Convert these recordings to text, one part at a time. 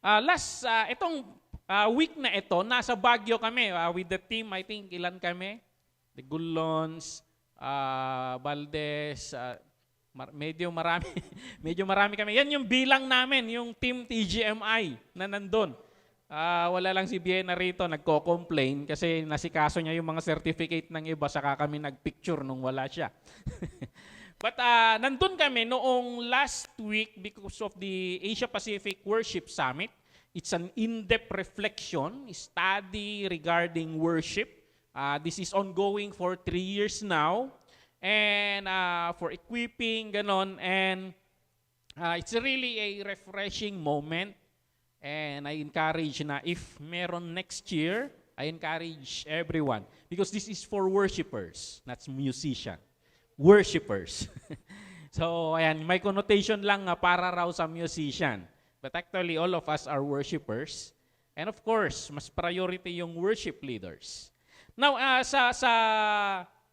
Itong week na ito, nasa Baguio kami with the team. I think ilan kami? The Gulons, Valdez, medyo marami, medyo marami kami. Yan yung bilang namin, yung team TGMI na nandun. Wala lang si Biena rito, nagko-complain kasi nasikaso niya yung mga certificate ng iba, saka kami nagpicture nung wala siya. But nandun kami noong last week because of the Asia Pacific Worship Summit. It's an in-depth reflection, study regarding worship. This is ongoing for 3 years now. And for equipping, ganon. And it's really a refreshing moment. And I encourage na if meron next year, I encourage everyone. Because this is for worshipers, not musicians. Worshipers. So, ayan, may connotation lang para raw sa musician. But actually, all of us are worshipers. And of course, mas priority yung worship leaders. Now, sa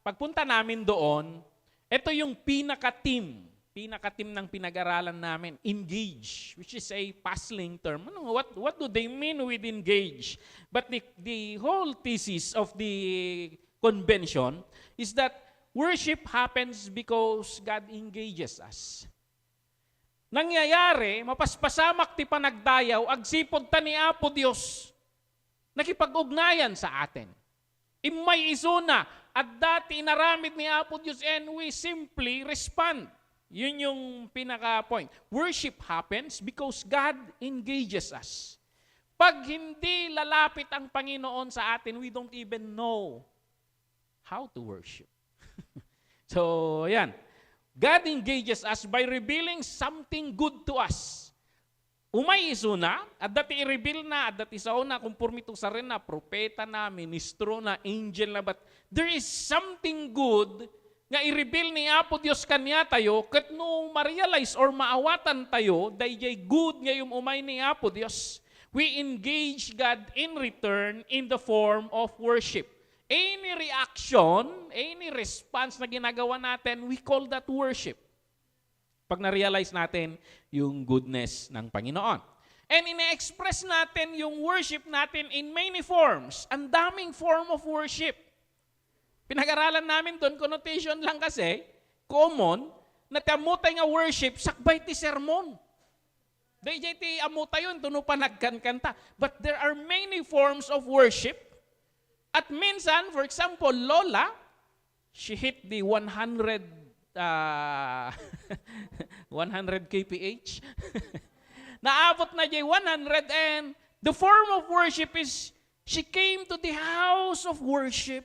pagpunta namin doon, ito yung pinaka-team ng pinag-aralan namin, engage, which is a puzzling term. What do they mean with engage? But the whole thesis of the convention is that worship happens because God engages us. Nangyayari, mapaspasamak ti panagdayaw, agsipod ta ni Apo Dios, nakipag-ugnayan sa atin. Imay isuna, at dati inaramid ni Apo Dios and we simply respond. Yun yung pinaka-point. Worship happens because God engages us. Pag hindi lalapit ang Panginoon sa atin, we don't even know how to worship. So, yan. God engages us by revealing something good to us. Umay isuna, at dati i-reveal na, at dati sa una, kumpurmito sa rin na, propeta na, ministro na, angel na, but there is something good nga i-reveal ni Apo Dios kanya tayo, kat no ma-realize or maawatan tayo, dahil good nga yung umay ni Apo Dios, we engage God in return in the form of worship. Any reaction, any response na ginagawa natin, we call that worship. Pag na-realize natin yung goodness ng Panginoon. And ina-express natin yung worship natin in many forms. Ang daming form of worship. Pinag-aralan namin doon, connotation lang kasi, common, na tamutay nga worship, sakbay ti sermon. Dahil ti amutay yun, doon pa nagkankanta. But there are many forms of worship. At minsan, for example, Lola, she hit the 100 kph. Naabot na jay 100 and the form of worship is she came to the house of worship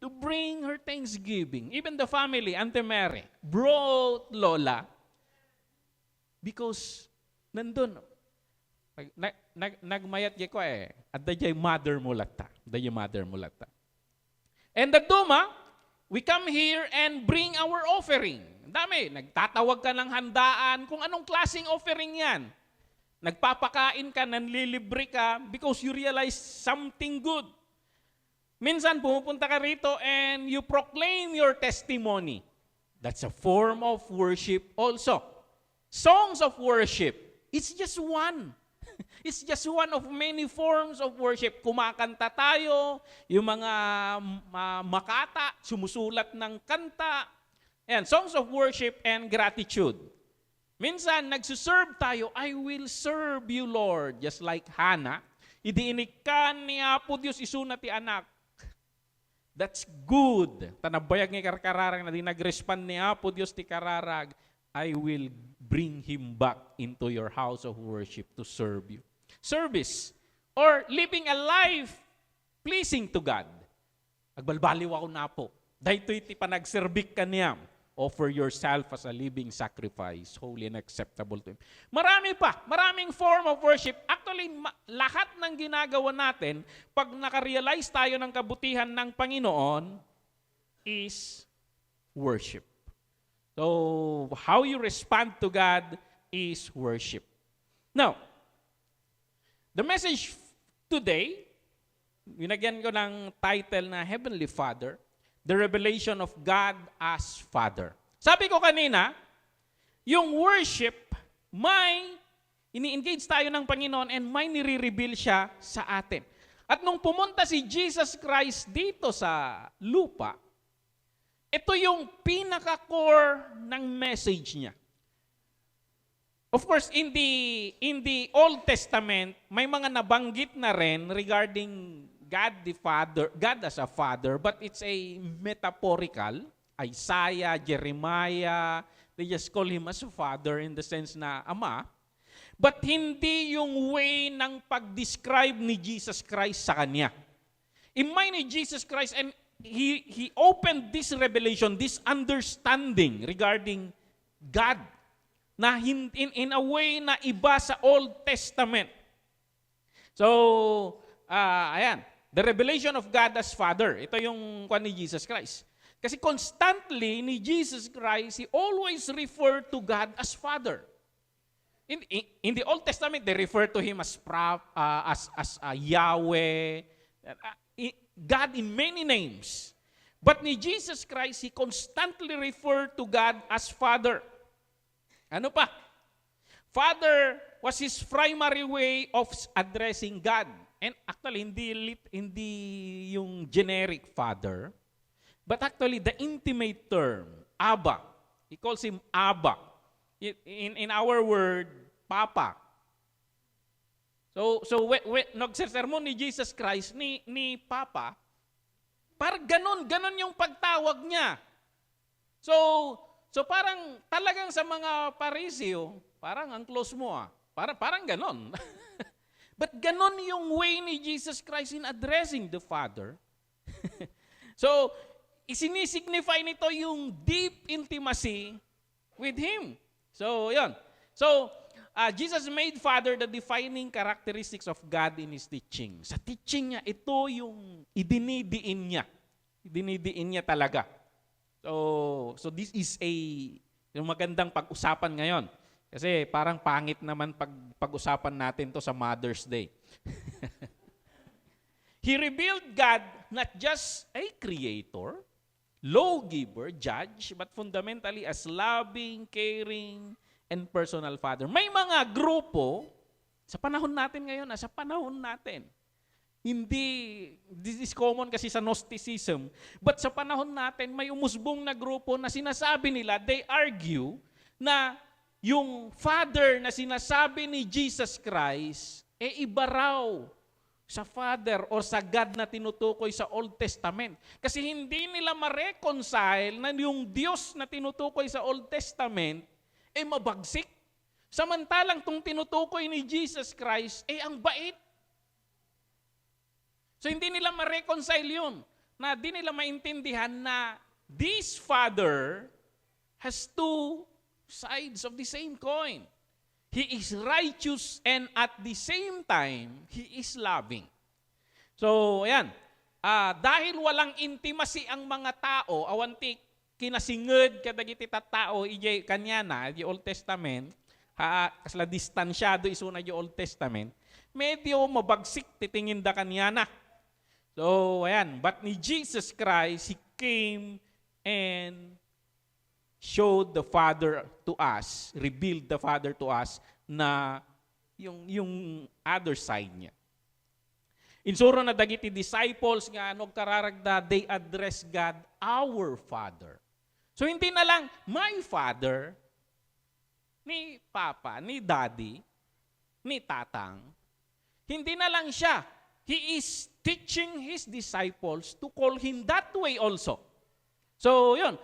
to bring her thanksgiving. Even the family, Auntie Mary, brought Lola because nandun, nagmayat jay ko at da jay mother mulata. And the Duma, we come here and bring our offering. Dami, nagtatawag ka ng handaan, kung anong klaseng offering yan. Nagpapakain ka, nanlilibre ka, because you realize something good. Minsan, pumupunta ka rito and you proclaim your testimony. That's a form of worship also. Songs of worship, it's just one. It's just one of many forms of worship. Kumakanta tayo, yung mga makata, sumusulat ng kanta. Ayan, songs of worship and gratitude. Minsan, nagsuserve tayo, I will serve you, Lord. Just like Hannah, idiinikan ni Apo Dios isuna ti anak. That's good. Tanabayag ni karkararag na di nag-respond ni Apo Dios ti kararag, I will bring him back into your house of worship to serve you. Service or living a life pleasing to God. Agbalbaliw ako na po. Dahito iti panagserbik ka niyam. Offer yourself as a living sacrifice, holy and acceptable to Him. Marami pa, maraming form of worship. Actually, lahat ng ginagawa natin, pag nakarealize tayo ng kabutihan ng Panginoon, is worship. So, how you respond to God is worship. Now, the message today, binagyan ko ng title na Heavenly Father, the revelation of God as Father. Sabi ko kanina, yung worship may ini-engage tayo ng Panginoon and may nire-reveal siya sa atin. At nung pumunta si Jesus Christ dito sa lupa, ito yung pinaka-core ng message niya. Of course, in the Old Testament, may mga nabanggit na rin regarding God the Father, God as a Father, but it's a metaphorical. Isaiah, Jeremiah, they just call him as a father in the sense na ama. But hindi yung way ng pag-describe ni Jesus Christ sa kanya. In mind ni Jesus Christ, and he opened this revelation, this understanding regarding God na in a way na iba sa Old Testament. So, ayan, the revelation of God as Father. Ito yung kwan ni Jesus Christ. Kasi constantly ni Jesus Christ, he always referred to God as Father. In the Old Testament, they refer to him as Yahweh, God in many names. But ni Jesus Christ, he constantly referred to God as Father. Ano pa? Father was his primary way of addressing God. And actually, hindi yung generic Father, but actually the intimate term, Abba. He calls him Abba. In our word, Papa. So when nagsermon ni Jesus Christ ni Papa, parang ganon yung pagtawag niya. So parang talagang sa mga Pariseo, parang ang close mo Parang ganon. But ganon yung way ni Jesus Christ in addressing the Father. So, isinisignify nito yung deep intimacy with Him. So, yun. So, Jesus made Father the defining characteristics of God in His teaching. Sa teaching niya, ito yung idinidiin niya. Idinidiin niya talaga. So this is yung magandang pag-usapan ngayon. Kasi parang pangit naman pag-usapan natin to sa Mother's Day. He revealed God not just a creator, lawgiver, judge, but fundamentally as loving, caring, and personal Father. May mga grupo, sa panahon natin ngayon, sa panahon natin, hindi, this is common kasi sa Gnosticism, but sa panahon natin, may umusbong na grupo na sinasabi nila, they argue na yung Father na sinasabi ni Jesus Christ, iba raw sa Father or sa God na tinutukoy sa Old Testament. Kasi hindi nila ma-reconcile na yung Diyos na tinutukoy sa Old Testament, mabagsik. Samantalang itong tinutukoy ni Jesus Christ, ang bait. So hindi nila ma-reconcile yun. Na di nila maintindihan na this Father has two sides of the same coin. He is righteous and at the same time, He is loving. So, ayan. Dahil walang intimacy ang mga tao, awanti kinasinged kadagiti tao, ijay kanyana, di Old Testament, kasla distansyado isuna di Old Testament, medyo mabagsik titingin da kanyana. So, ayan. But ni Jesus Christ, He came and showed the Father to us, revealed the Father to us na yung other side niya. Insuro na dagiti disciples nga kararagda, they address God, our Father. So hindi na lang my Father, ni Papa, ni Daddy, ni Tatang. Hindi na lang siya. He is teaching His disciples to call Him that way also. So yun,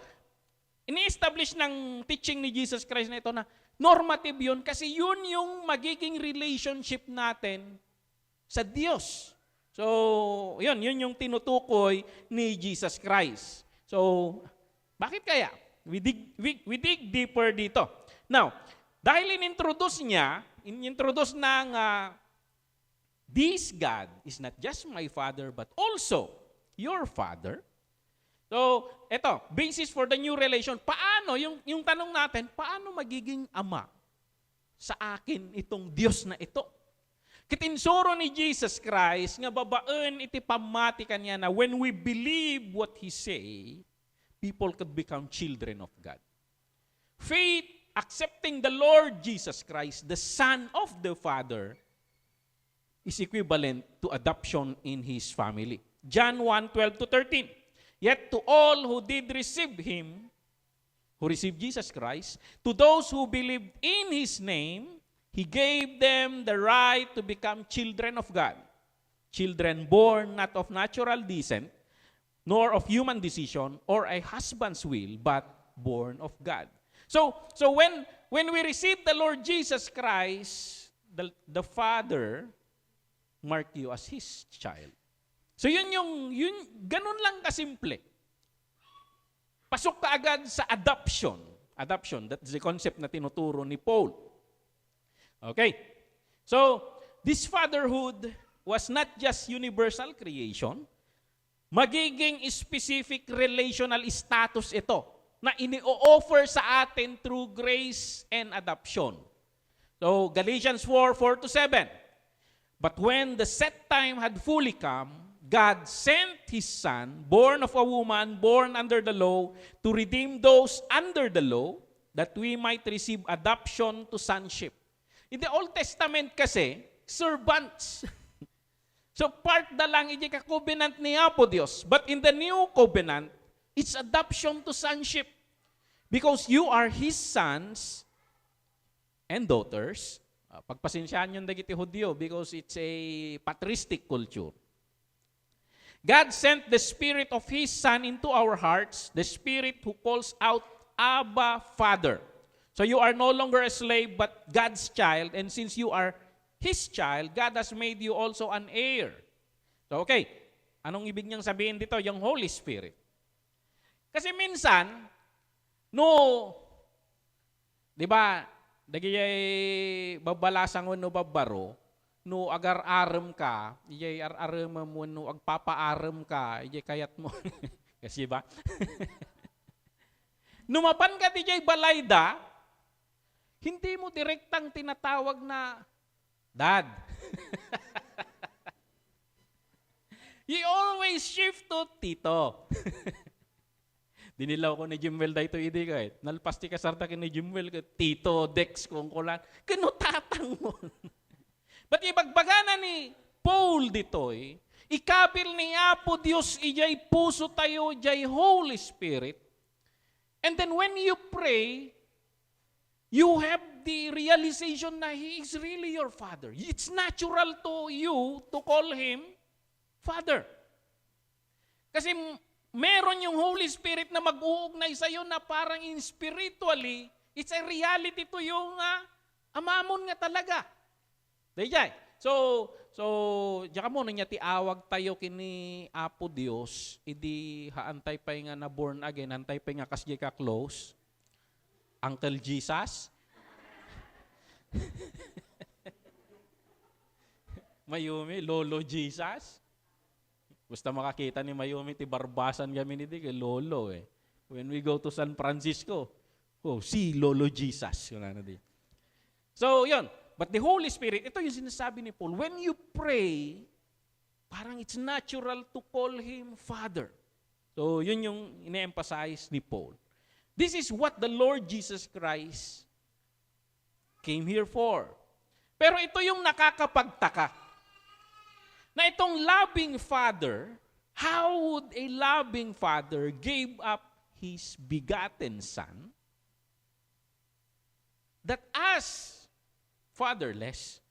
ini-establish ng teaching ni Jesus Christ na ito na normative yun kasi yun yung magiging relationship natin sa Diyos. So, yun yung tinutukoy ni Jesus Christ. So, bakit kaya? We dig deeper dito. Now, dahil in-introduce ng this God is not just my Father but also your Father. So, eto, basis for the new relation. Paano, yung tanong natin, paano magiging ama sa akin itong Diyos na ito? Kitinsuro ni Jesus Christ, nga babaan iti pamati kanya na when we believe what He say, people could become children of God. Faith accepting the Lord Jesus Christ, the Son of the Father, is equivalent to adoption in His family. John 1:12-13. Yet to all who did receive Him, who received Jesus Christ, to those who believed in His name, He gave them the right to become children of God. Children born not of natural descent, nor of human decision, or a husband's will, but born of God. So when we receive the Lord Jesus Christ, the Father mark you as His child. So yun ganun lang kasimple. Pasok ka agad sa adoption. Adoption, that's the concept na tinuturo ni Paul. Okay. So, this fatherhood was not just universal creation, magiging specific relational status ito na ini-offer sa atin through grace and adoption. So, Galatians 4:4-7. But when the set time had fully come, God sent His Son, born of a woman, born under the law, to redeem those under the law, that we might receive adoption to sonship. In the Old Testament kasi, servants. So part na lang iti ka-covenant ni Apo Dios. But in the new covenant, it's adoption to sonship. Because you are His sons and daughters. Pagpasensyahan yung dagiti Hudyo because it's a patristic culture. God sent the Spirit of His Son into our hearts, the Spirit who calls out, Abba, Father. So you are no longer a slave but God's child, and since you are His child, God has made you also an heir. So okay, anong ibig niyang sabihin dito? Yung Holy Spirit. Kasi minsan, di ba, dagiyay babalasan no babaro, no agar-aram ka, iyay ar-aram mo, no agpapaaram ka, iyay kayat mo. Kasi ba? Numapan ka dijay balayda, hindi mo direktang tinatawag na Dad. You always shift to Tito. Dinilaw ko ni Jimwell dahito idi kahit. Nalpasti ka sarta ni Jimwell Tito, Dex, kung kulan. Kinutatang mo. But ibagbagana ni Paul dito'y, ikapil ni Apo Dios ijay puso tayo, ijay Holy Spirit. And then when you pray, you have the realization na He is really your Father. It's natural to you to call Him Father. Kasi meron yung Holy Spirit na mag-uugnay sa'yo na parang in spiritually, it's a reality to yung amamon nga talaga. Dayjay. So, diyan mo niya ti awag tayo kini Apo Dios, idi haantay pa nga na born again, antay pa nga kasjay ka close. Uncle Jesus. Mayumi, Lolo Jesus. Gusto makakita ni Mayumi, ti barbasan kami ni kay Lolo eh. When we go to San Francisco, si Lolo Jesus. So, yun. But the Holy Spirit, ito yung sinasabi ni Paul, when you pray, parang it's natural to call Him Father. So, yun yung ine-emphasize ni Paul. This is what the Lord Jesus Christ came here for. Pero ito yung nakakapagtaka. Na itong loving Father, how would a loving Father give up His begotten Son that as fatherless,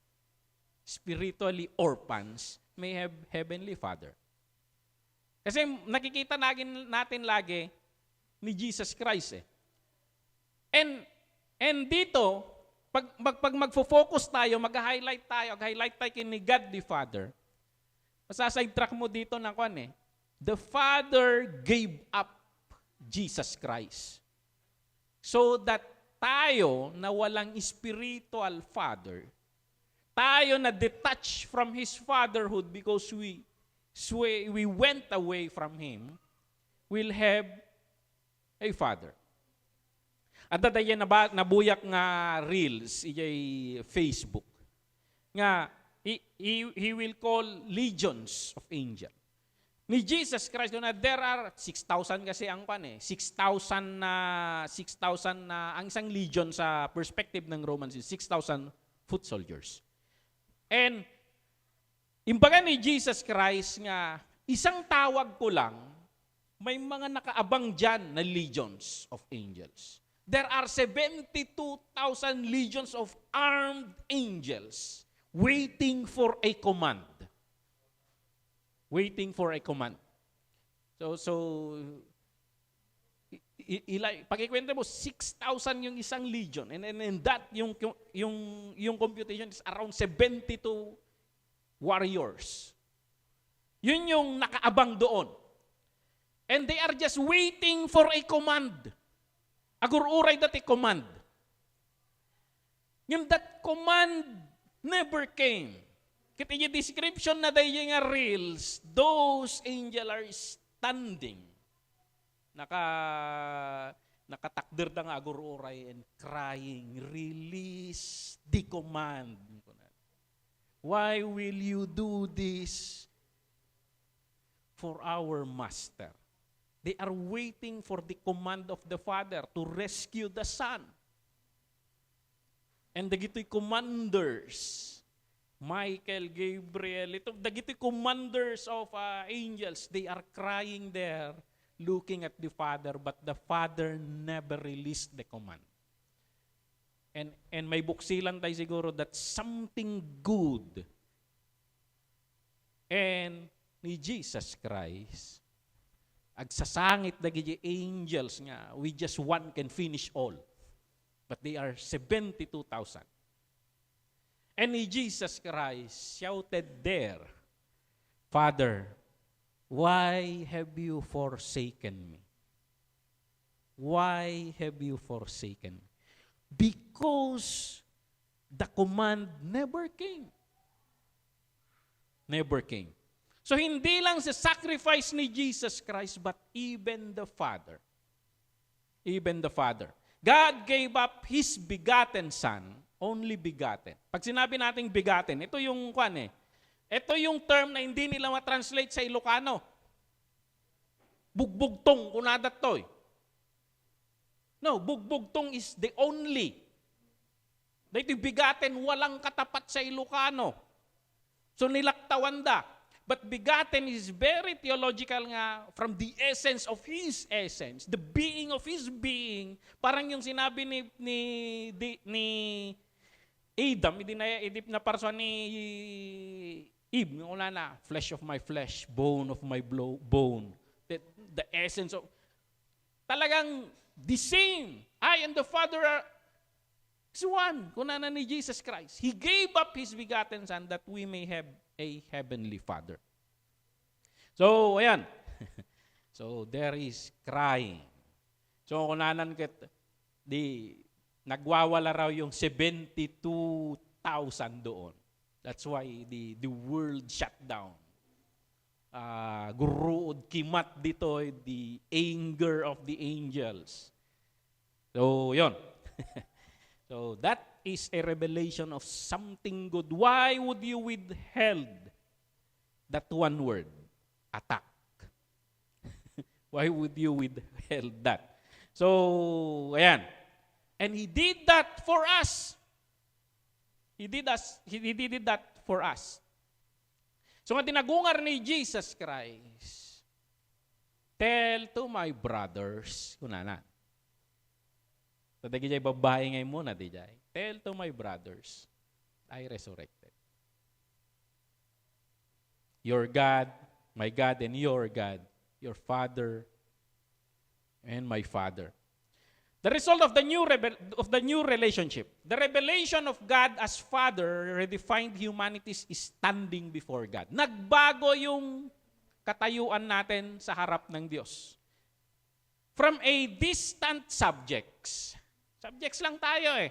spiritually orphans, may have Heavenly Father? Kasi nakikita natin lagi ni Jesus Christ eh. And dito, pag magfo-focus tayo, mag-highlight tayo ni God the Father, masaside track mo dito na kwan eh. The Father gave up Jesus Christ so that tayo na walang spiritual father, tayo na detached from His fatherhood because we went away from Him, will have a father. At dadayan nabuyak nga reels, iyay Facebook, nga he will call legions of angels. ni Jesus Christ, there are 6,000 kasi ang 6,000 na ang isang legion sa perspective ng Romans is 6,000 foot soldiers. And imbaga ni Jesus Christ nga, isang tawag ko lang, may mga nakaabang dyan na legions of angels. There are 72,000 legions of armed angels waiting for a command. Waiting for a command. Pag-ikwento mo, 6,000 yung isang legion. And that, yung computation is around 72 warriors. Yun yung nakaabang doon. And they are just waiting for a command. Agur-uray that a command. Yung that command never came. Kita yung description na dahi nga reels, those angels are standing. Nakatakder da nga agur-uray and crying, release the command. Why will you do this for our master? They are waiting for the command of the Father to rescue the Son. And dagitoy commanders, Michael, Gabriel, dagitoy commanders of angels, they are crying there, looking at the Father, but the Father never released the command. And may buksilan tayo siguro that something good and ni Jesus Christ, agsasangit dagiti angels nga, we just one can finish all. But they are 72,000. And Jesus Christ shouted there, Father, why have you forsaken me? Why have you forsaken me? Because the command never came. Never came. So hindi lang sa sacrifice ni Jesus Christ, but even the Father. Even the Father. God gave up His begotten Son, only begotten. Pag sinabi nating begotten, ito yung ito yung term na hindi nila ma-translate sa Ilocano. Bugbugtong, kunadat to. No, bugbugtong is the only. Dahil begotten, walang katapat sa Ilocano. So nilaktawan da. But begotten is very theological nga from the essence of His essence, the being of His being. Parang yung sinabi ni Adam, idip na person ni Eve, yung una na, flesh of my flesh, bone of my bone. The essence of, talagang the same. I and the Father are one. Kunana ni Jesus Christ. He gave up His begotten Son that we may have a heavenly Father. So, ayan. So, there is crying. So, kunanan nagwawala raw yung 72,000 doon. That's why the world shut down. Guruod kimat dito, the anger of the angels. So, yon. So, that is a revelation of something good. Why would you withheld that one word? Attack. Why would you withheld that? So, ayan. And He did that for us. He did that for us. So, nga tinagungar ni Jesus Christ, tell to my brothers, kunana, tadagi jay babae ngay muna, di jay. Tell to my brothers, I resurrected. Your God, my God, and your God, your Father, and my Father. The result of the new relationship, the revelation of God as Father redefined humanity's standing before God. Nagbago yung katayuan natin sa harap ng Diyos. From a distant subjects lang tayo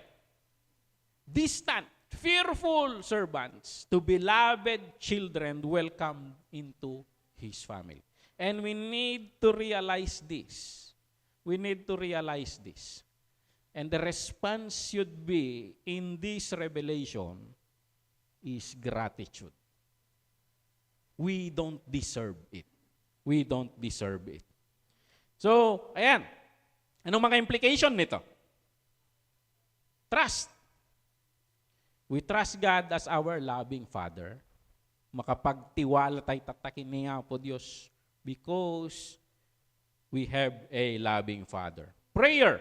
distant, fearful servants to beloved children welcomed into His family. And we need to realize this. We need to realize this. And the response should be in this revelation is gratitude. We don't deserve it. We don't deserve it. So, ayan. Anong mga implication nito? Trust. We trust God as our loving Father. Makapagtiwala tayo tatakin niya po Diyos because we have a loving Father. Prayer.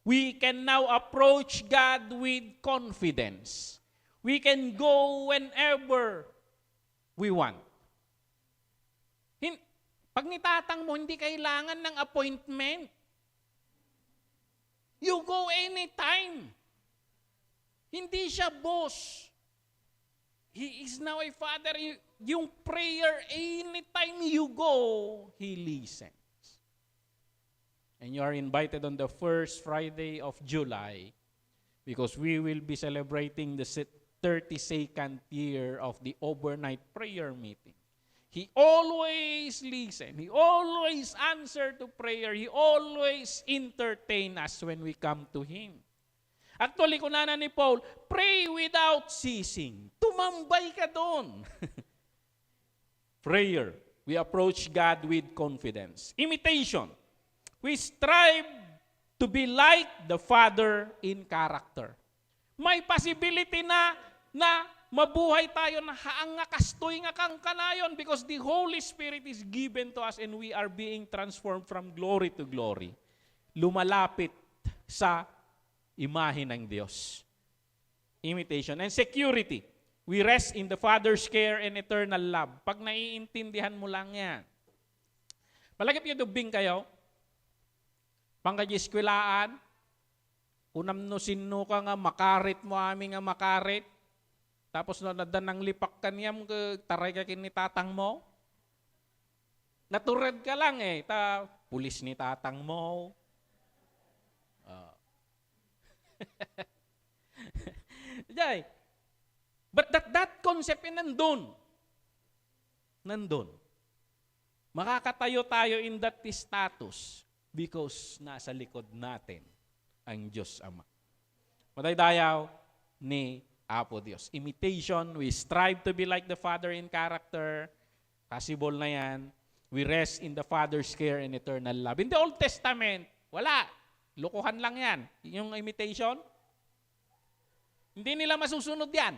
We can now approach God with confidence. We can go whenever we want. Pag nitatang mo, hindi kailangan ng appointment. You go anytime. Hindi siya boss. He is now a father. Yung prayer, anytime you go, He listens. And you are invited on the first Friday of July because we will be celebrating the 32nd year of the overnight prayer meeting. He always listens. He always answers to prayer. He always entertains us when we come to Him. Actually, kunana ni Paul, pray without ceasing. Tumambay ka doon. Prayer. We approach God with confidence. Imitation. We strive to be like the Father in character. May possibility na mabuhay tayo na haang nga kastoy nga kang kanayon because the Holy Spirit is given to us and we are being transformed from glory to glory. Lumalapit sa imahe ng Diyos. Imitation. And security. We rest in the Father's care and eternal love. Pag naiintindihan mo lang yan. Palagip yung dubing kayo, pangkajiskulaan, unam no sinno ka nga makarit mo aming nga makarit, tapos no nadan ng lipak kaniyam taray ka kin ni tatang mo. Natured ka lang eh. Pulis ni tatang mo. Jay. But that concept nandun. Nandun. Makakatayo tayo in that status because nasa likod natin ang Diyos Ama. Madaydayaw ni Apo Diyos. Imitation, we strive to be like the Father in character. Possible na yan. We rest in the Father's care and eternal love. In the Old Testament, wala. Lukuhan lang yan. Yung imitation. Hindi nila masusunod yan.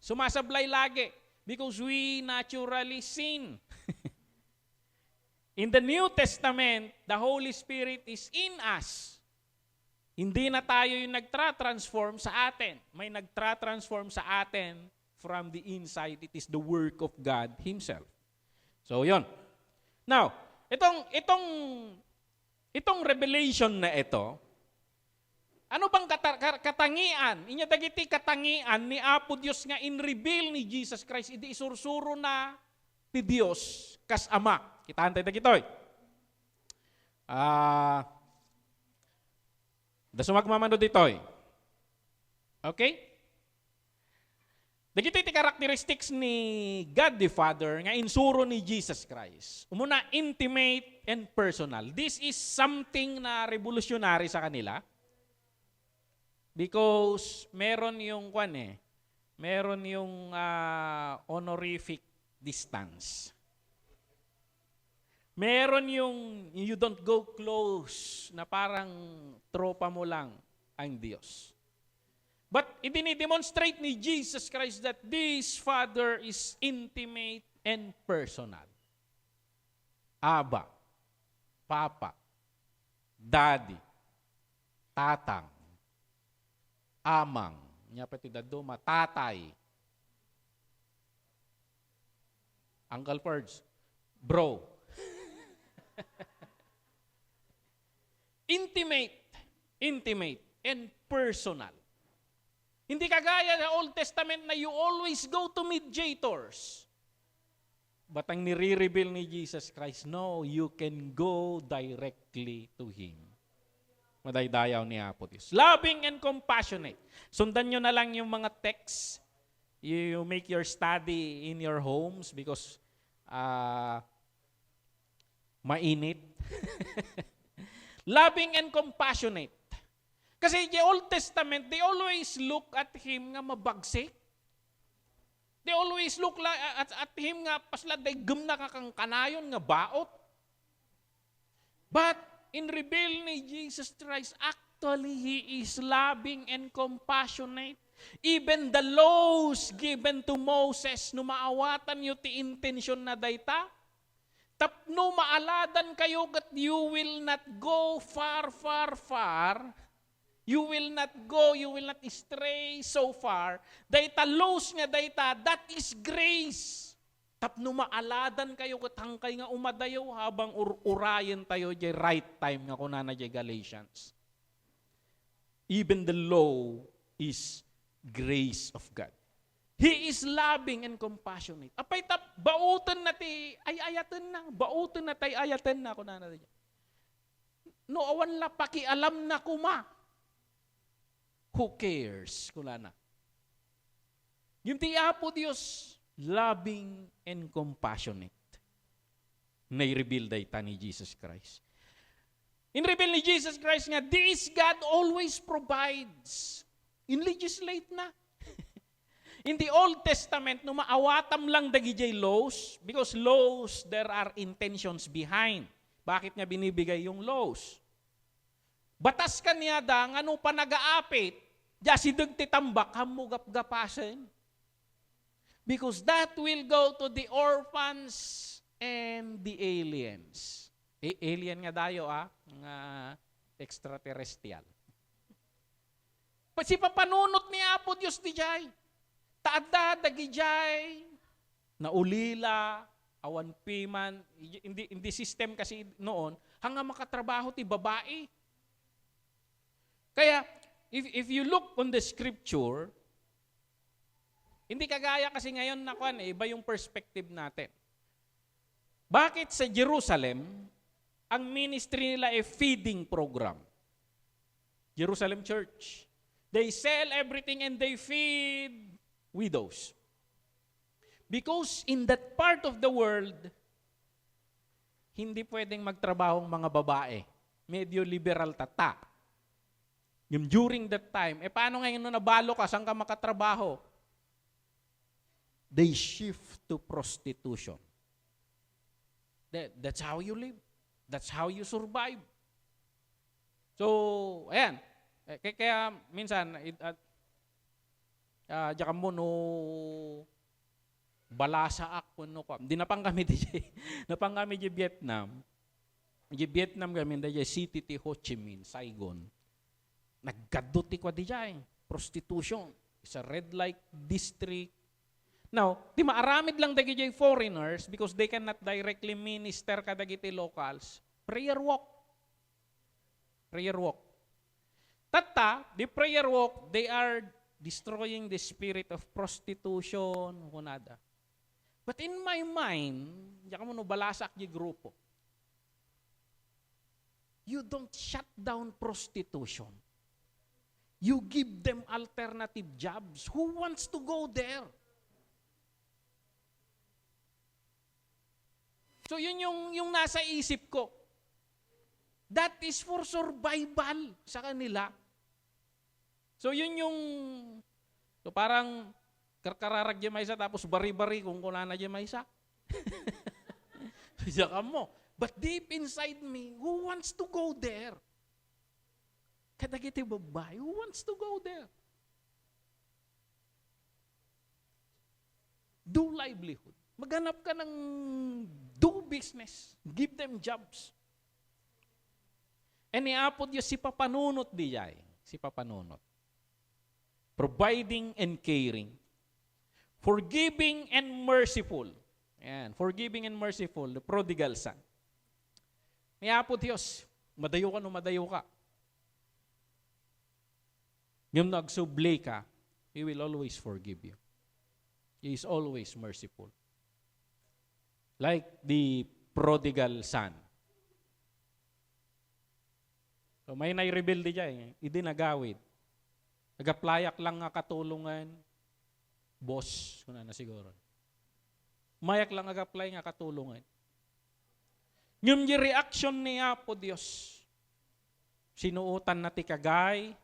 Sumasablay lagi. Because we naturally sin. In the New Testament, the Holy Spirit is in us. Hindi na tayo yung nagtra-transform sa atin. May nagtra-transform sa atin from the inside. It is the work of God Himself. So, yon. Now, itong revelation na ito, ano bang katangian? Inya dagiti katangian ni Apo Dios nga in-reveal ni Jesus Christ, idi isursuro na ti Dios kas Ama. Kitaan tayo dagitoy. Da sumagmamando ditoy. Okay? Dagito iti characteristics ni God the Father nga insuro ni Jesus Christ. Umuna, intimate and personal. This is something na revolutionary sa kanila. Because meron yung meron yung honorific distance. Meron yung you don't go close na parang tropa mo lang ang Diyos. But idinidemonstrate ni Jesus Christ that this Father is intimate and personal. Aba, Papa, Daddy, Tatang, Amang, nya pati daduma, Tatay, Uncle Ferds, Bro. Intimate, and personal. Hindi kagaya sa Old Testament na you always go to mediators. But ang nire-reveal ni Jesus Christ, no, you can go directly to Him. Madaydayaw ni Apo Diyos. Loving and compassionate. Sundan nyo na lang yung mga texts. You make your study in your homes because mainit. Loving and compassionate. Kasi the Old Testament, they always look at Him nga mabagsik. They always look like at him nga pasla daygem na kakang kanayon nga baot. But in reveal ni Jesus Christ, actually He is loving and compassionate. Even the laws given to Moses, no maawatan yu ti intention na dayta, tapno maaladan kayo that you will not go far, far, far, you will not go, you will not stray so far, dayta laws nga dayta, that is grace. Tapno maaladan kayo kat hangkay nga umadayo habang urayan tayo jay right time nga kunana jay Galatians. Even the law is grace of God. He is loving and compassionate. Apay tap, bautan na ti, ay ayatan na. Bautan na tay ayatan na. Kung na no, awan la pakialam na kuma. Who cares? Kung na. Yung ti Apo Diyos, loving and compassionate. Na-reveal dayta ni Jesus Christ. In reveal ni Jesus Christ nga, this God always provides. In legislate na. In the Old Testament, no maawatam lang dagijay laws, because laws, there are intentions behind. Bakit nga binibigay yung laws? Batas kaniya da, nga no pa nag-aapit, diya si dagtitambak, hamugap-gapasin. Because that will go to the orphans and the aliens. Alien nga dayo, nga extraterrestrial. Si papanunot ni Apo Diyos di jay. Taadda, dagi jay. Naulila, awan piman. Hindi system kasi noon, hanga makatrabaho ti babae. Kaya, if you look on the scripture, hindi kagaya kasi ngayon na iba yung perspective natin. Bakit sa Jerusalem, ang ministry nila ay feeding program? Jerusalem Church. They sell everything and they feed widows. Because in that part of the world, hindi pwedeng magtrabaho ang mga babae. Medyo liberal tata. Yung during that time, paano ngayon nung nabalo ka, saan ka makatrabaho? They shift to prostitution. That's how you live. That's how you survive. So, ayan. Kaya minsan, diyan mo no balasa ako no ko. Di napang kami di Vietnam. Di Vietnam kami di city ti Ho Chi Minh, Saigon. Naggadot ti ko di jay. Prostitution. It's a red light district. Now, di maaramid lang dagi jay foreigners because they cannot directly minister kadagiti locals. Prayer walk. Prayer walk. Tata, the prayer walk, they are destroying the spirit of prostitution, kunada. But in my mind, diyan mo no balasak di grupo. You don't shut down prostitution. You give them alternative jobs. Who wants to go there? So yun yung nasa isip ko. That is for survival sa kanila. So yun yung, so parang karkararag di maysa tapos bari-bari kung kunana di maysa. Saka mo. But deep inside me, who wants to go there? Kadagiti babae, who wants to go there? Do livelihood. Maghanap ka ng do business. Give them jobs. And ni Apo Diyos si papanunot di jay. Si papanunot. Providing and caring. Forgiving and merciful. Ayan, forgiving and merciful. The prodigal son. Ni Apo Diyos, madayo ka no madayo ka. Yung nagsubli ka, He will always forgive you. He is always merciful. Like the prodigal son. So may nai-reveal di dyan, idinagawid. Nagaplayak lang nga katulungan, boss, kung na siguro. Mayak lang nag-apply nga katulungan. Yung reaction niya po Diyos, sinuutan na ti kagay,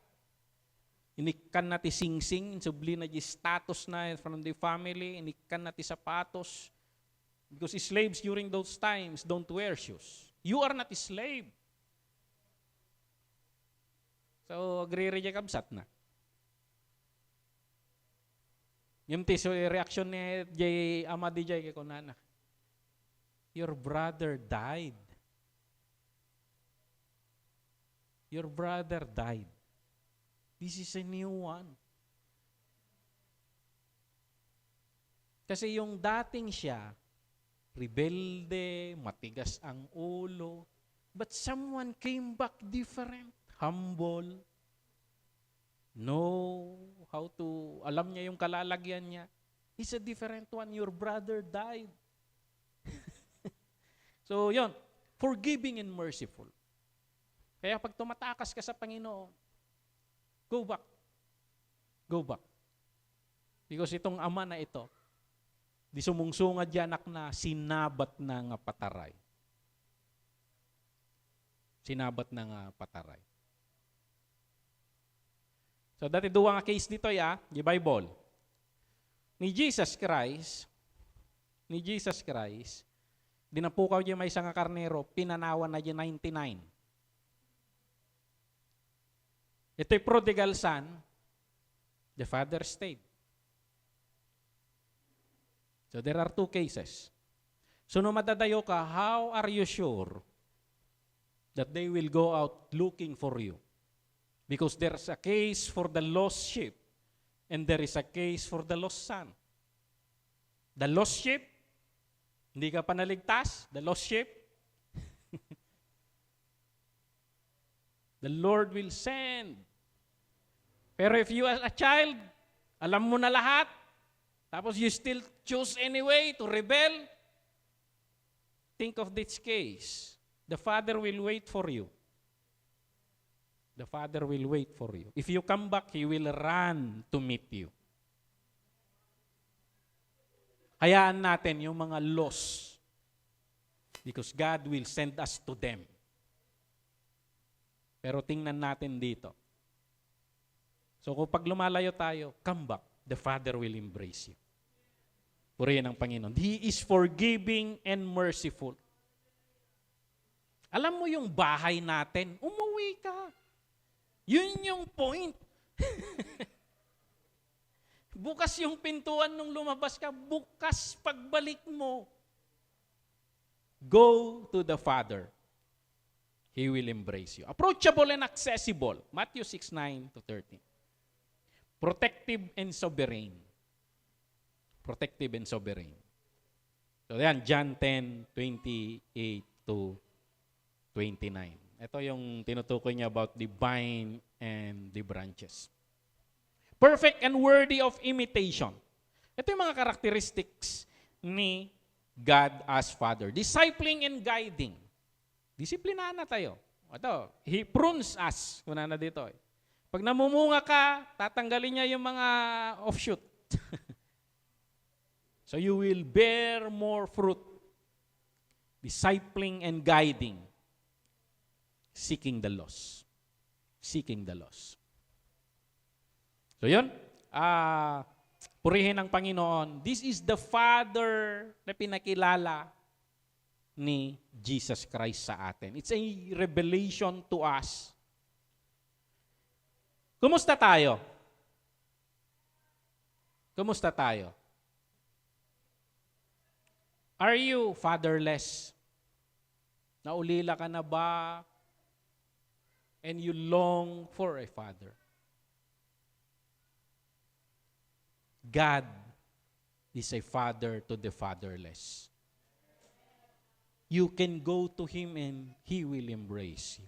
Inikan na ti singsing, subli na di status na from the family, inikan na ti sapatos. Because slaves during those times don't wear shoes. You are not a slave. So, agri-reject absat na. Yung tiso, reaction ni Jay Amadi Jay kay kunana. Your brother died. Your brother died. This is a new one. Kasi yung dating siya, rebelde, matigas ang ulo, but someone came back different, humble, know how to, alam niya yung kalalagyan niya. He's a different one. Your brother died. So, yon, forgiving and merciful. Kaya pag tumatakas ka sa Panginoon, go back. Go back. Because itong ama na ito, di sumungsungad yan anak na sinabat na nga pataray. Sinabat na nga pataray. So, dati duwa nga case dito ya, di Bible. Ni Jesus Christ, dinapukaw niya may isang karnero, pinanawan na niya 99. Ito'y prodigal son, the father stayed. So there are two cases. So no madadayo ka, how are you sure that they will go out looking for you? Because there's a case for the lost sheep and there is a case for the lost son. The lost sheep, hindi ka pa naligtas, the lost sheep, the Lord will send. Pero if you as a child, alam mo na lahat, tapos you still choose anyway to rebel, think of this case. The Father will wait for you. The Father will wait for you. If you come back, He will run to meet you. Hayaan natin yung mga lost because God will send us to them. Pero tingnan natin dito. So kung pag lumalayo tayo, come back. The Father will embrace you. Purihin ang Panginoon. He is forgiving and merciful. Alam mo yung bahay natin, umuwi ka. Yun yung point. Bukas yung pintuan nung lumabas ka, bukas pagbalik mo. Go to the Father. He will embrace you. Approachable and accessible. Matthew 6:9-13. Protective and sovereign. Protective and sovereign. So yan, John 10:28-29. Ito yung tinutukoy niya about the vine and the branches. Perfect and worthy of imitation. Ito yung mga characteristics ni God as Father. Discipling and guiding. Disiplinahan na tayo. Ito, He prunes us. Kuna na dito. Pag namumunga ka, tatanggalin niya yung mga offshoot. So you will bear more fruit. Discipling and guiding. Seeking the lost. Seeking the lost. So yun, purihin ang Panginoon. This is the Father na pinakilala ni Jesus Christ sa atin. It's a revelation to us. Kumusta tayo? Kumusta tayo? Are you fatherless? Naulila ka na ba? And you long for a father? God is a father to the fatherless. You can go to Him and He will embrace you.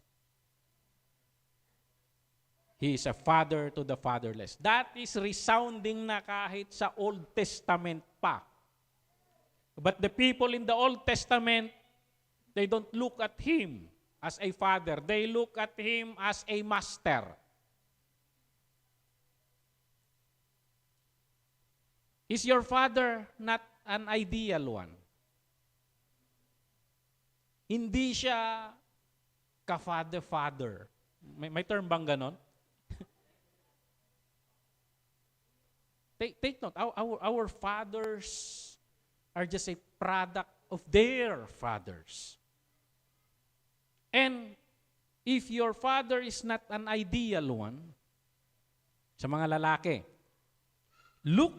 He is a father to the fatherless. That is resounding na kahit sa Old Testament pa. But the people in the Old Testament, they don't look at Him as a father. They look at Him as a master. Is your father not an ideal one? Hindi siya ka-father-father. May term bang ganon? Take note, our fathers are just a product of their fathers. And if your father is not an ideal one, sa mga lalaki, look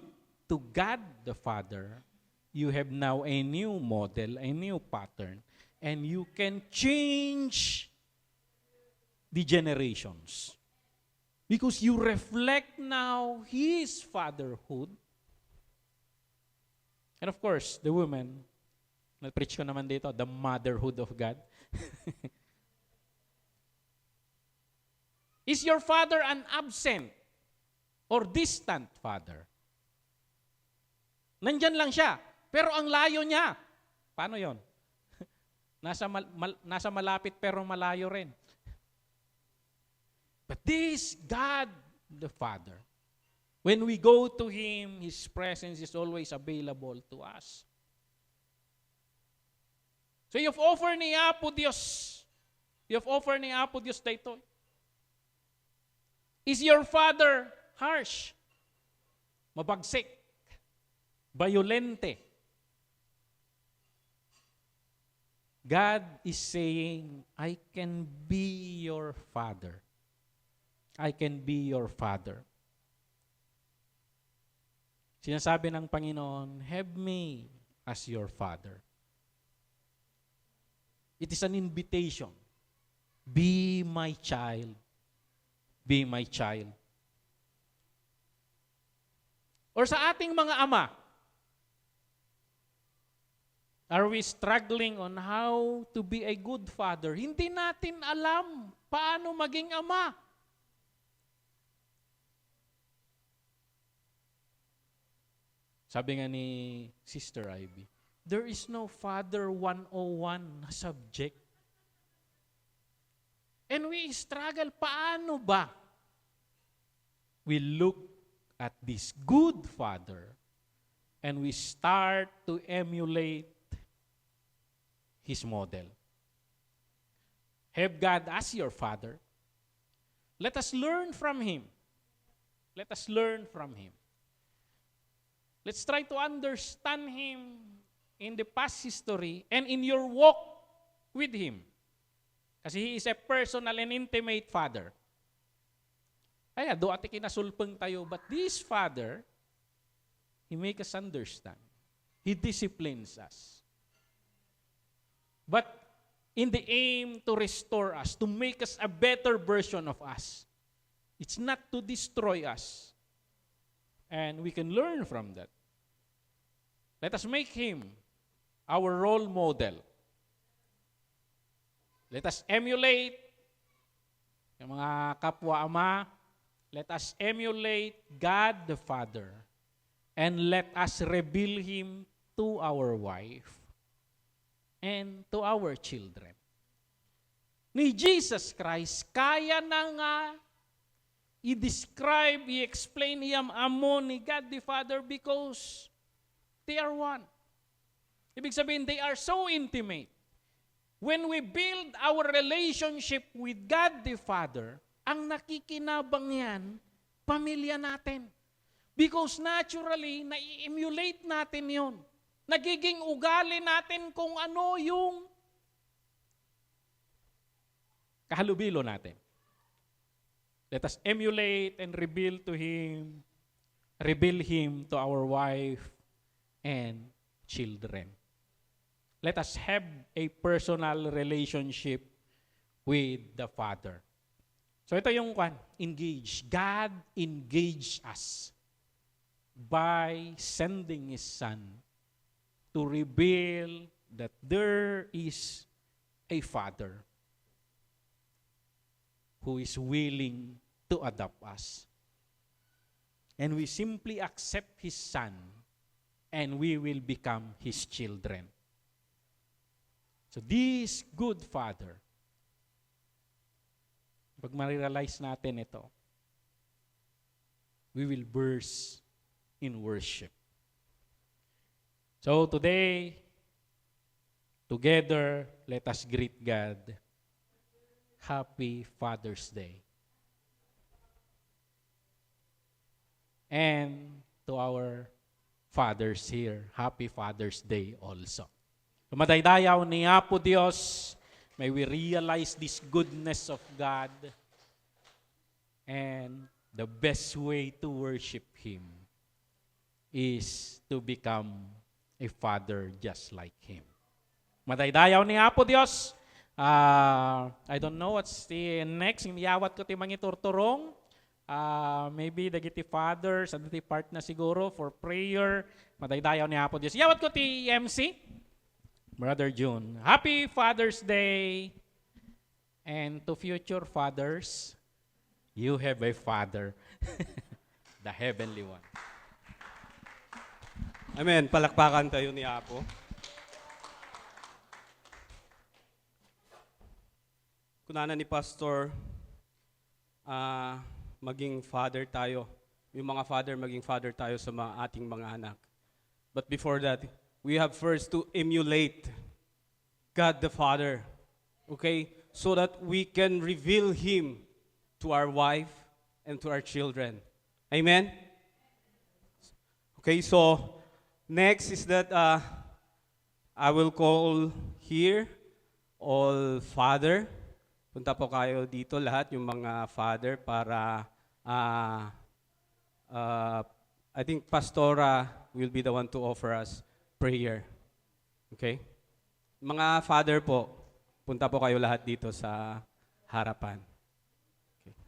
to God the Father. You have now a new model, a new pattern, and you can change the generations. Because you reflect now His fatherhood. And of course, the woman, na-preach ko naman dito, the motherhood of God. Is your father an absent or distant father? Nandyan lang siya, pero ang layo niya. Paano yon? Nasa malapit pero malayo rin. But this God the Father, when we go to Him, His presence is always available to us. So you've offered niya po Diyos. You've offered niya po Diyos dito. Is your father harsh? Mabagsik? Violente? God is saying, I can be your father. I can be your father. Sinasabi ng Panginoon, have me as your father. It is an invitation. Be my child. Be my child. Or sa ating mga ama, are we struggling on how to be a good father? Hindi natin alam paano maging ama. Sabi nga ni Sister Ivy, there is no Father 101 na subject. And we struggle, paano ba? We look at this good Father and we start to emulate His model. Have God as your Father. Let us learn from Him. Let us learn from Him. Let's try to understand Him in the past history and in your walk with Him. Kasi He is a personal and intimate Father. Kaya, do ati kinasulpeng tayo, but this Father, He makes us understand. He disciplines us. But in the aim to restore us, to make us a better version of us, it's not to destroy us. And we can learn from that. Let us make Him our role model. Let us emulate yung mga kapwa-ama. Let us emulate God the Father. And let us reveal Him to our wife and to our children. Ni Jesus Christ, kaya na nga i-describe, i-explain Him amon ni God the Father because they are one. Ibig sabihin, they are so intimate. When we build our relationship with God the Father, ang nakikinabang yan, pamilya natin. Because naturally, na-emulate natin yon. Nagiging ugali natin kung ano yung kahalubilo natin. Let us emulate and reveal Him to our wife and children. Let us have a personal relationship with the Father. So ito yung engage. God engaged us by sending His Son to reveal that there is a Father who is willing to adopt us. And we simply accept His Son and we will become His children. So this good Father, pag ma-realize natin ito, we will burst in worship. So today, together, let us greet God. Happy Father's Day. And to our fathers here. Happy Father's Day also. Madaydayaw ni Apo Dios, may we realize this goodness of God, and the best way to worship Him is to become a father just like Him. Madaydayaw ni Apo Dios. I don't know what's the next. Imiyawat ko ti mangiturturong. Maybe dagiti fathers, dagiti part na siguro for prayer. Madaydayaw ni Apo Dios. Yawat ko ti MC. Brother June. Happy Father's Day. And to future fathers, you have a father. The heavenly one. Amen. Palakpakan tayo ni Apo. Kunana ni Pastor, maging father tayo. Yung mga father, maging father tayo sa mga ating mga anak. But before that, we have first to emulate God the Father. Okay? So that we can reveal Him to our wife and to our children. Amen? Okay, so next is that I will call here all father. Punta po kayo dito lahat, yung mga father, para I think Pastora will be the one to offer us prayer. Okay? Mga father po, punta po kayo lahat dito sa harapan. Okay.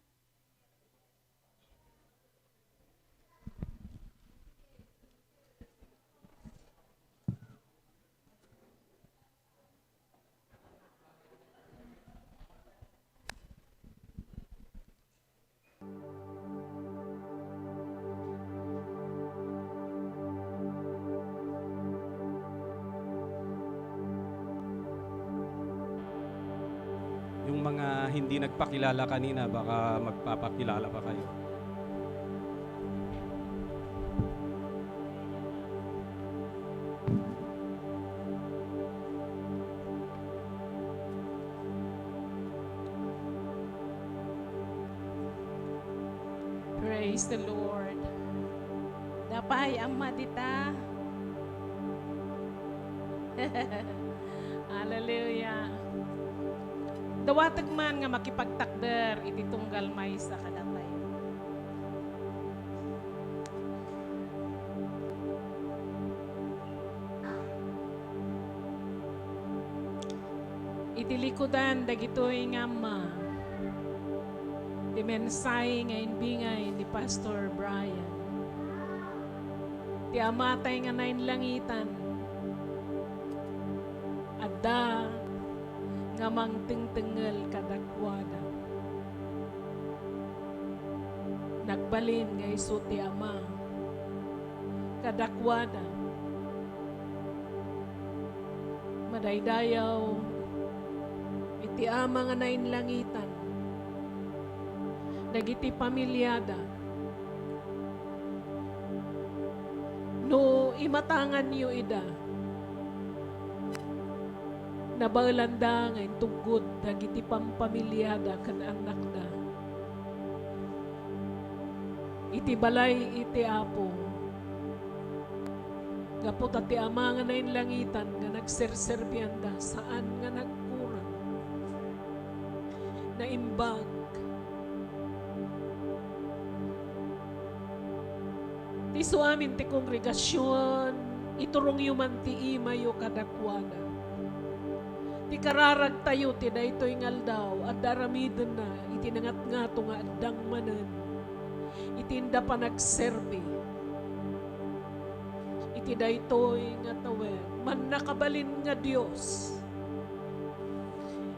Yung mga hindi nagpakilala kanina, baka magpapakilala pa kayo. Praise the Lord. Dapay amma dita. Hallelujah. Dawatag man nga makipagtakder iti tunggal may sa kadapay. Iti likodan dagitoy nga ama. Di mensahe nga inbingay ni Pastor Brian. Ti amatay nga nain langitan. Adda nga mangtingtingel kadakwada. Nagbalin nga iso ti ama. Kadakwada. Madaydayaw. Iti ama nga nain langitan. Dagiti pamilyada. No imatangan niyo ida. Nabalanda nga tugod dagiti pampamilyada kan anak da. Iti balay iti apo. Gapot ati ama nga nain langitan nga nagserserbyanda saan nga nagkurang. Naimbag. Ti suamin ti kongregasyon iturong yuman ti imayo kadakwada. Ti kararag tayo, ti na ito'y ngaldaw, at daramidin na, iti nangat-ngato nga addang manan, itinda pa nagserbi. Iti da ito'y nga tawen, man nakabalin nga Diyos.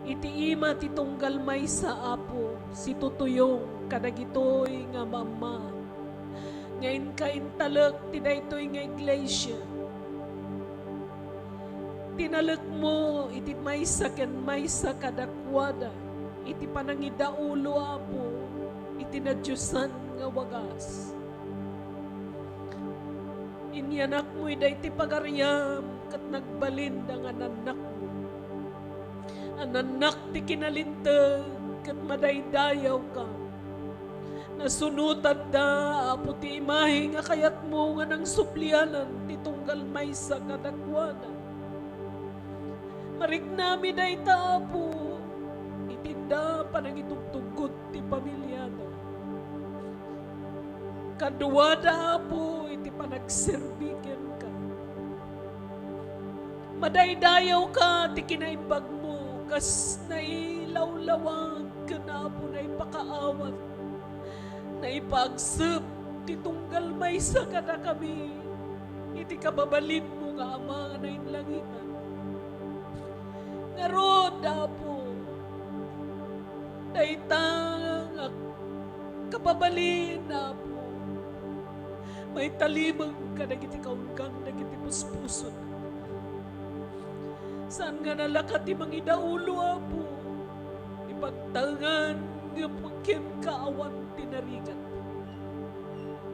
Iti ima ti tunggal may sa apo, si tutuyong kadagito'y nga mama. Ngayon kaintalak, ti da ito'y nga iglesia. Tinalak mo, iti maysa ken maysa kadakwada, iti panangidaulo apo, iti nadyusan nga wagas. Inyanak mo, iti pagaryam, kat nagbalin da nga nanak mo. Ananak ti kinalintag, kat madaydayaw ka. Nasunutan da, Apo ti imahe nga kayat mo nga ng suplianan, titunggal may sa kadakwanan. Marik nami da ita, Apo, itinda panagitugtugot ti pamilyada. Kadwa da, Apo, iti panagserbiken ka. Madaydayaw ka, ti kinaimbag mo, kas nailawlawag ka na, Apo, na ipakaawat, na ipagsep, ti tunggal may sa kada kami, iti kababalin mo nga Ama na inlangitan. Narod, Apo, daitang kababalin, Apo, may talimang ka nagiti kaunggang nagiti puspuson. Saan nga nalakat ti mangidaulo, Apo, ipagtangan nga pagkin kaawan tinarigat.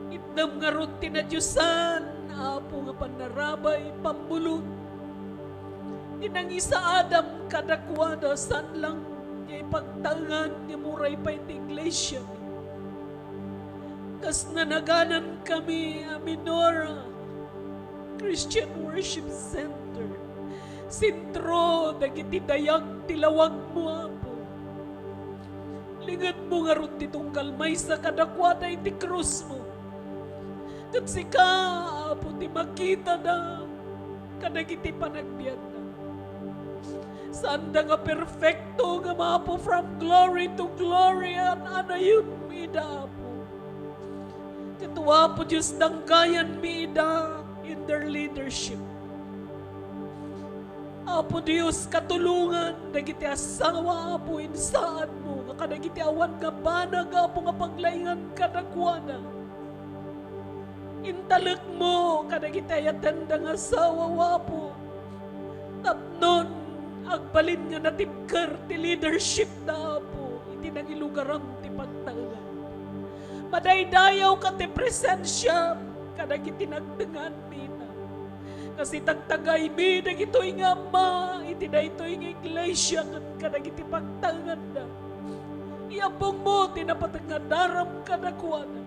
Itnam nga ron tinadyusan, Apo, nga panarabay pambulot. Tinangisa Adam kadakwada san lang niya ipagtangan niya muray pa iti iglesia. Kas nanaganan kami Aminora Christian Worship Center. Sintro dagiti dayag tilawag mo, Apo. Lingad mo nga ron titunggal may sa kadakwada iti krus mo. Kat sika, Apo, ti makita na kadagiti panagbiyan na. Saan da nga perfecto nga Apo from glory to glory at anayon mi da, Apo. Katuwa po Diyos danggayan mi da in their leadership. Apo Diyos, katulungan, dagiti asawa, Apo, insaan mo, nga kadagiti awan nga banag, Apo, nga paglaingan kadakwana. Intalak mo, kadagiti ayatanda nga asawa, Apo. Tapnon, agbalin nga natipker ti leadership na, Apo, iti nangilugaram ti pagtangan. Madaydayaw ka ti presensya, kadagiti nagdangan mi. Kasi tagtagay mi, dagito'y nga ma, iti na ito'y nga iglesia, kadagiti pagtangan na. Iambong mo, tinapatag nga daram kadakwana.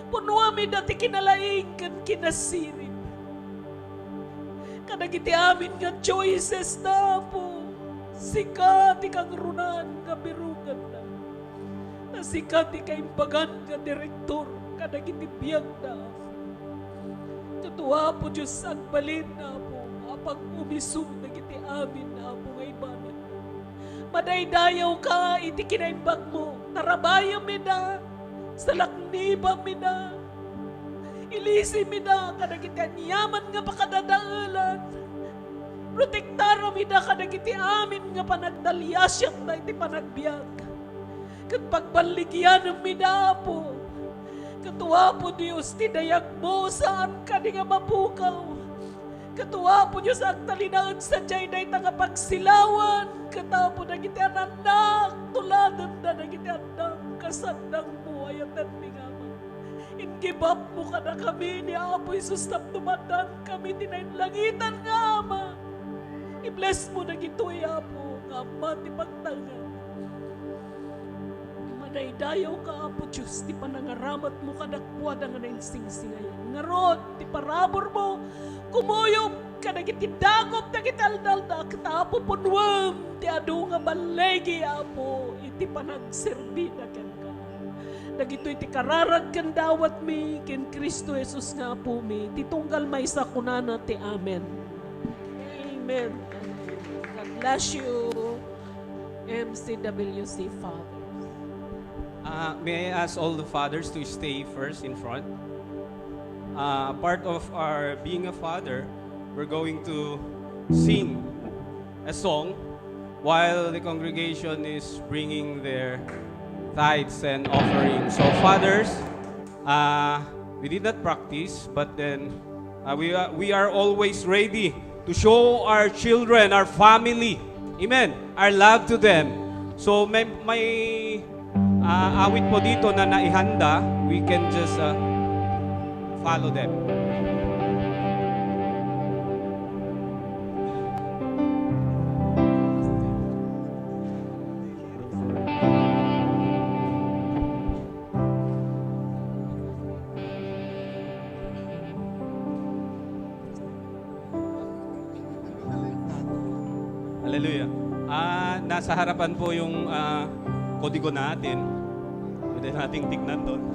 Punwa mi dati kinalaing kan kinasirin. Kadagiti amin nga choices na, Apo. Sikat ikang runan nga birugan na. Sikat ikaimbagan nga direktor, kadagiti biyag na, Apo. Tuwa po Diyos ang balin na, Apo, apag umisog na kiti amin na, Apo, ngay banat. Madaydayaw ka, iti kinaimbag mo, tarabayan mi na, salakniba mi na, ilisi mi na, kadagiti anyaman nga pakadadaalan, protektara mi na, kadagiti amin nga panagdalyasyak na iti panagbiag, kat pagbaligyan mi na, Apo. Katuwa po Diyos, tinayag mo saan ka di nga mapukaw. Katuwa po Diyos, ang talinaan sa diyay na itangapagsilawan. Katawa po nagiti anak, tuladan na nagiti anak, kasandang mo, ayatan mi nga man. In-give up mo ka na kami ni Apo Isus na tumandan kami, tinainlangitan nga, Ama. I-bless mo na gito'y, Apo, nga Ama, ti pagtangan. Madaydayaw ka, Apo Diyos, ti panangaramat mo kadakwada nga nainsingsingay. Ngarod, ti parabor mo, kumuyom ka nagiti dagop, nagiti aldalda, katapo punwam, ti adu nga balegi, Apo, iti panagserbi na ken ka. Nagito iti kararag kan dawat mi, ken Kristo Jesus nga, Apo mi, ti tunggal may sa kunana, ti Amen. Amen. God bless you, MCWC Father. May I ask all the fathers to stay first in front? Part of our being a father, we're going to sing a song while the congregation is bringing their tithes and offerings. So fathers, we did not practice, but then we are always ready to show our children, our family, amen, our love to them. So may awit po dito na naihanda, we can just follow them. Hallelujah. Nasa harapan po yung kodigo natin. Pwede nating tignan doon.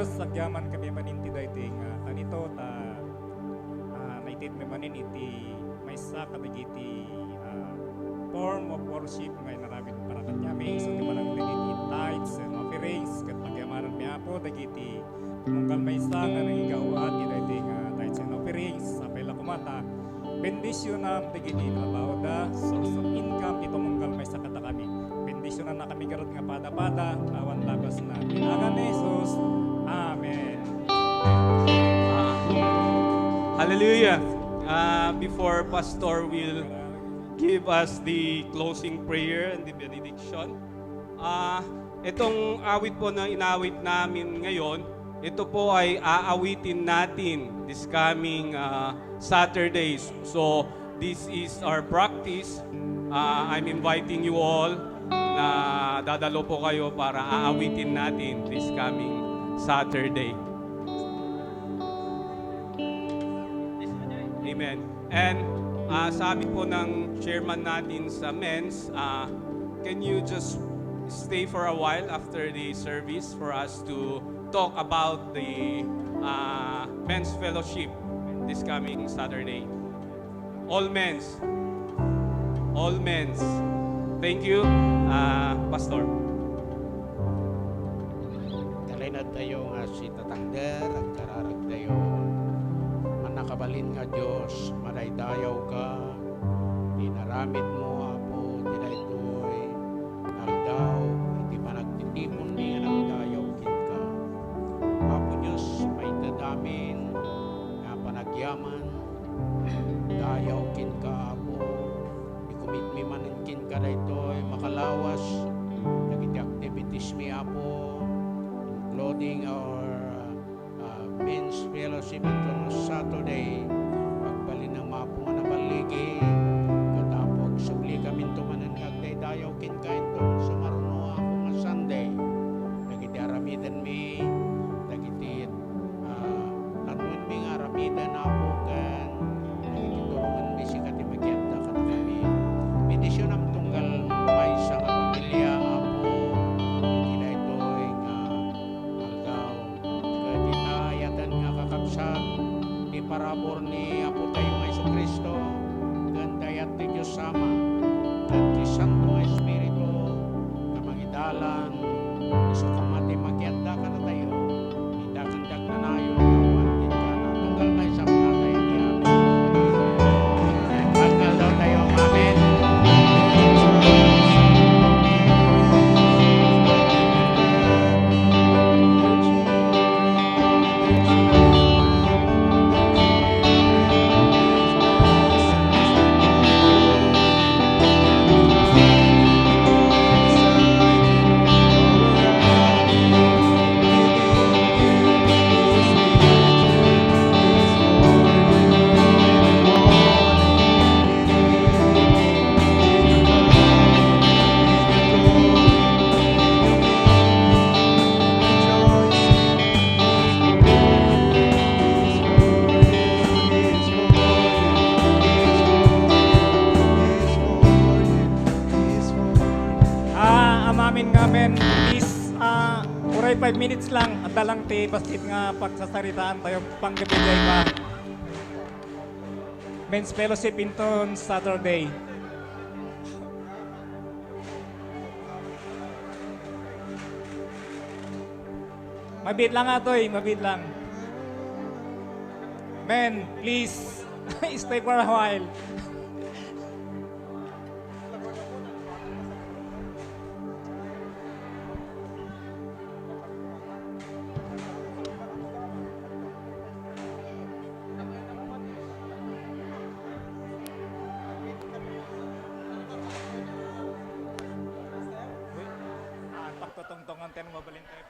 sagyaman kami maninti dayting kanito ta naitid mi manin iti maysa kadagiti form of worship ngay naramid para kanyami so ti manang dagiti tithes and offerings ket pagyamanan mi apo dagiti mungkal maysa nga nangigaw ati dayting tithes and offerings sapay la kumata bendisyonan dagiti trabaho da source of income ito mungkal maysa kata kami bendisyonan na kami garot nga pada-pada awan labas na pinangan ni Jesus. Amen. Hallelujah. Before Pastor will give us the closing prayer and the benediction, itong awit po na inawit namin ngayon, ito po ay aawitin natin this coming Saturdays. So, this is our practice. I'm inviting you all na dadalo po kayo para aawitin natin this coming Saturday. Amen. And sabi po ng chairman natin sa men's, can you just stay for a while after the service for us to talk about the men's fellowship this coming Saturday? All men's. All men's. Thank you, Pastor. Kalinad tayo nga si Tatangder at kararag tayo. Manakabalin nga Diyos, manaydayaw ka, dinaramid mo apo, dinaytoy, nagdaw, hindi pa nagtitipon ni nga nagdayaw kin ka. Apo Diyos, may tadamin, nga panagyaman, dayaw kin ka apo, ikumit mi manin kin ka daytoy, makalawas, nagiti activities mi apo, including our men's fellowship ito Saturday, pagbalin ng mga punga na baligi, katapog subli kami tumanan ngagday dayaw kin kain doon sumaruno ako nga Sunday, nagiti aramidan mi, nagiti lanuin mi nga aramidan ako kan, nagiti tulungan mi si kati magyanda ka na kami, minisyon ang tunggal may isang pamilya ako, hindi na ito nga aldaw, kadinayatan nga kakabsat, di parabor ni Apo tayo nga Kristo, gandayat ti Diyos sama, at ti Santo nga Espiritu, na mangidalan, iso kamati magyanda ka na tayo, idakandag na nayo, awan din ka na, tunggal may isang natay ni Apo. Pagkal daw tayo, Amen. Amamin nga men, please, 45 minutes lang, at dalang ti basit nga pagsasaritaan tayo panggabigay pa. Men's Fellowship into Saturday. Mabit lang atoy, mabit lang. Men, please, stay for a while. Pagtutungtungan tayo, mabalin tayo.